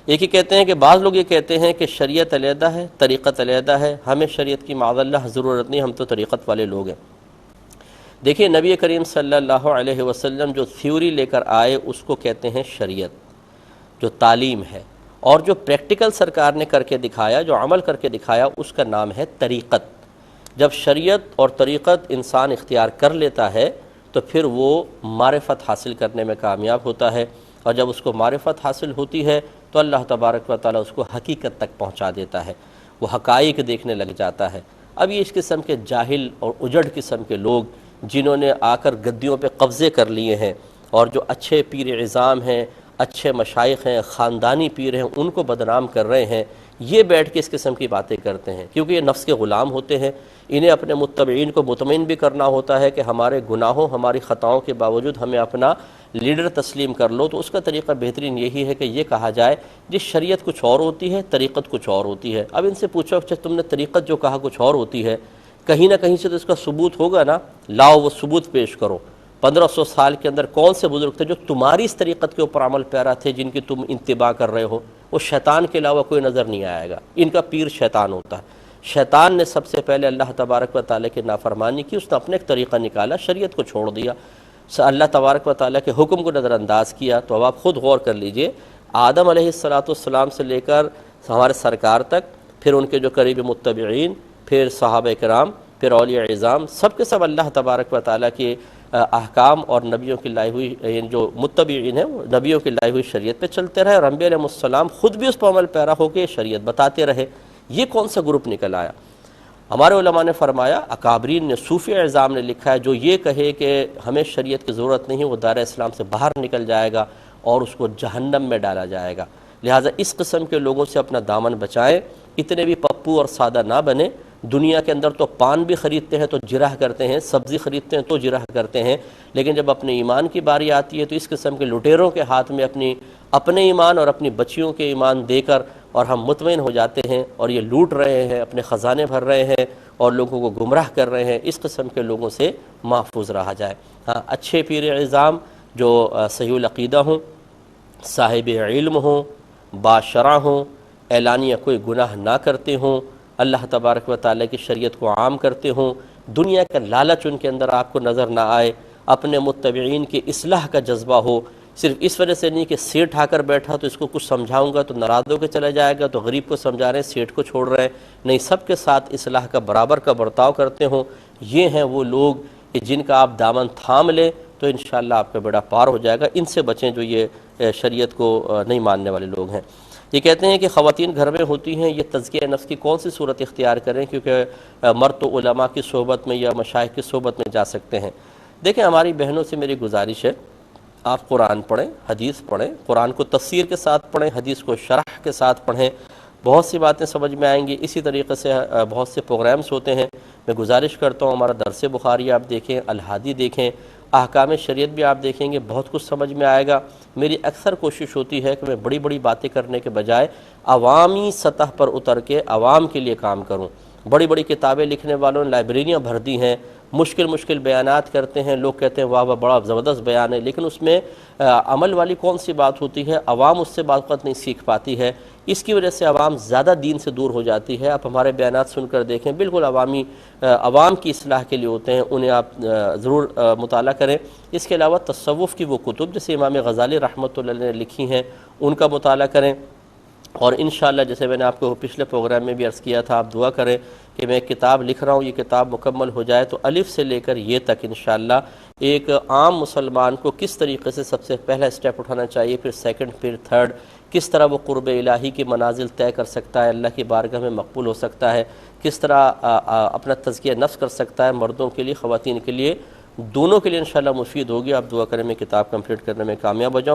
ایک ہی کہتے ہیں کہ بعض لوگ یہ کہتے ہیں کہ شریعت علیحدہ ہے، طریقت علیحدہ ہے، ہمیں شریعت کی معاذ اللہ ضرورت نہیں، ہم تو طریقت والے لوگ ہیں۔ دیکھیے نبی کریم صلی اللہ علیہ وسلم جو تھیوری لے کر آئے اس کو کہتے ہیں شریعت، جو تعلیم ہے، اور جو پریکٹیکل سرکار نے کر کے دکھایا، جو عمل کر کے دکھایا، اس کا نام ہے طریقت۔ جب شریعت اور طریقت انسان اختیار کر لیتا ہے تو پھر وہ معرفت حاصل کرنے میں کامیاب ہوتا ہے، اور جب اس کو معرفت حاصل ہوتی ہے تو اللہ تبارک و تعالیٰ اس کو حقیقت تک پہنچا دیتا ہے، وہ حقائق دیکھنے لگ جاتا ہے۔ اب یہ اس قسم کے جاہل اور اجڑ قسم کے لوگ جنہوں نے آ کر گدیوں پہ قبضے کر لیے ہیں، اور جو اچھے پیر اعظام ہیں، اچھے مشائخ ہیں، خاندانی پیر ہیں، ان کو بدنام کر رہے ہیں، یہ بیٹھ کے اس قسم کی باتیں کرتے ہیں، کیونکہ یہ نفس کے غلام ہوتے ہیں۔ انہیں اپنے متبعین کو مطمئن بھی کرنا ہوتا ہے کہ ہمارے گناہوں، ہماری خطاؤں کے باوجود ہمیں اپنا لیڈر تسلیم کر لو، تو اس کا طریقہ بہترین یہی ہے کہ یہ کہا جائے جی شریعت کچھ اور ہوتی ہے، طریقت کچھ اور ہوتی ہے۔ اب ان سے پوچھو کہ تم نے طریقت جو کہا کچھ اور ہوتی ہے، کہیں نہ کہیں سے تو اس کا ثبوت ہوگا نا، لاؤ وہ ثبوت پیش کرو۔ 1500 سال کے اندر کون سے بزرگ تھے جو تمہاری اس طریقت کے اوپر عمل پیرا تھے، جن کی تم اتباع کر رہے ہو؟ وہ شیطان کے علاوہ کوئی نظر نہیں آئے گا، ان کا پیر شیطان ہوتا ہے۔ شیطان نے سب سے پہلے اللہ تبارک و تعالیٰ کی نافرمانی کی، اس نے اپنے ایک طریقہ نکالا، شریعت کو چھوڑ دیا، اللہ تبارک و تعالیٰ کے حکم کو نظر انداز کیا۔ تو اب آپ خود غور کر لیجئے، آدم علیہ السلام سے لے کر ہمارے سرکار تک، پھر ان کے جو قریب متبعین، پھر صحابہ کرام، پھر اولیاء اعظام، سب کے سب اللہ تبارک و تعالیٰ کے احکام اور نبیوں کی لائی ہوئی، جو متبعین ہیں وہ نبیوں کی لائی ہوئی شریعت پہ چلتے رہے، اور انبیاء علیہ السلام خود بھی اس پر عمل پیرا ہو کے شریعت بتاتے رہے۔ یہ کون سا گروپ نکل آیا؟ ہمارے علماء نے فرمایا، اکابرین نے، صوفی اعظام نے لکھا ہے، جو یہ کہے کہ ہمیں شریعت کی ضرورت نہیں، وہ دائرہ اسلام سے باہر نکل جائے گا اور اس کو جہنم میں ڈالا جائے گا۔ لہٰذا اس قسم کے لوگوں سے اپنا دامن بچائیں، اتنے بھی پپو اور سادہ نہ بنیں۔ دنیا کے اندر تو پان بھی خریدتے ہیں تو جرح کرتے ہیں، سبزی خریدتے ہیں تو جرح کرتے ہیں، لیکن جب اپنے ایمان کی باری آتی ہے تو اس قسم کے لٹیروں کے ہاتھ میں اپنے ایمان اور اپنی بچیوں کے ایمان دے کر اور ہم مطمئن ہو جاتے ہیں، اور یہ لوٹ رہے ہیں، اپنے خزانے بھر رہے ہیں اور لوگوں کو گمراہ کر رہے ہیں۔ اس قسم کے لوگوں سے محفوظ رہا جائے۔ ہاں، اچھے پیر اعظام جو صحیح العقیدہ ہوں، صاحب علم ہوں، باشرع ہوں، اعلانیہ کوئی گناہ نہ کرتے ہوں، اللہ تبارک و تعالیٰ کی شریعت کو عام کرتے ہوں، دنیا کا لالچ ان کے اندر آپ کو نظر نہ آئے، اپنے متبعین کی اصلاح کا جذبہ ہو، صرف اس وجہ سے نہیں کہ سیٹھ آ کر بیٹھا تو اس کو کچھ سمجھاؤں گا تو ناراض ہو کے چلا جائے گا، تو غریب کو سمجھا رہے ہیں، سیٹھ کو چھوڑ رہے ہیں، نہیں، سب کے ساتھ اصلاح کا برابر کا برتاؤ کرتے ہوں۔ یہ ہیں وہ لوگ کہ جن کا آپ دامن تھام لیں تو انشاءاللہ آپ کا بیڑا پار ہو جائے گا۔ ان سے بچیں جو یہ شریعت کو نہیں ماننے والے لوگ ہیں۔ یہ کہتے ہیں کہ خواتین گھر میں ہوتی ہیں، یہ تزکیہ نفس کی کون سی صورت اختیار کریں، کیونکہ مرد تو علماء کی صحبت میں یا مشائخ کی صحبت میں جا سکتے ہیں۔ دیکھیں، ہماری بہنوں سے میری گزارش ہے، آپ قرآن پڑھیں، حدیث پڑھیں، قرآن کو تفسیر کے ساتھ پڑھیں، حدیث کو شرح کے ساتھ پڑھیں، بہت سی باتیں سمجھ میں آئیں گی۔ اسی طریقے سے بہت سے پروگرامز ہوتے ہیں، میں گزارش کرتا ہوں ہمارا درس بخاری آپ دیکھیں، الحادی دیکھیں، احکام شریعت بھی آپ دیکھیں گے، بہت کچھ سمجھ میں آئے گا۔ میری اکثر کوشش ہوتی ہے کہ میں بڑی بڑی باتیں کرنے کے بجائے عوامی سطح پر اتر کے عوام کے لیے کام کروں۔ بڑی بڑی کتابیں لکھنے والوں نے لائبریریاں بھر دی ہیں، مشکل بیانات کرتے ہیں، لوگ کہتے ہیں واہ واہ بڑا زبردست بیان ہے، لیکن اس میں عمل والی کون سی بات ہوتی ہے؟ عوام اس سے بعض وقت نہیں سیکھ پاتی ہے، اس کی وجہ سے عوام زیادہ دین سے دور ہو جاتی ہے۔ آپ ہمارے بیانات سن کر دیکھیں، بالکل عوام کی اصلاح کے لیے ہوتے ہیں، انہیں آپ ضرور مطالعہ کریں۔ اس کے علاوہ تصوف کی وہ کتب جیسے امام غزالی رحمۃ اللہ علیہ نے لکھی ہیں، ان کا مطالعہ کریں، اور انشاءاللہ جیسے میں نے آپ کو پچھلے پروگرام میں بھی عرض کیا تھا، آپ دعا کریں کہ میں ایک کتاب لکھ رہا ہوں، یہ کتاب مکمل ہو جائے تو الف سے لے کر یہ تک انشاءاللہ ایک عام مسلمان کو کس طریقے سے سب سے پہلا اسٹیپ اٹھانا چاہیے، پھر سیکنڈ، پھر تھرڈ، کس طرح وہ قرب الہی کی منازل طے کر سکتا ہے، اللہ کی بارگاہ میں مقبول ہو سکتا ہے، کس طرح اپنا تزکیہ نفس کر سکتا ہے، مردوں کے لیے، خواتین کے لیے، دونوں کے لیے انشاءاللہ مفید ہوگی۔ آپ دعا کریں میں کتاب کمپلیٹ کرنے میں کامیاب ہو جاؤں۔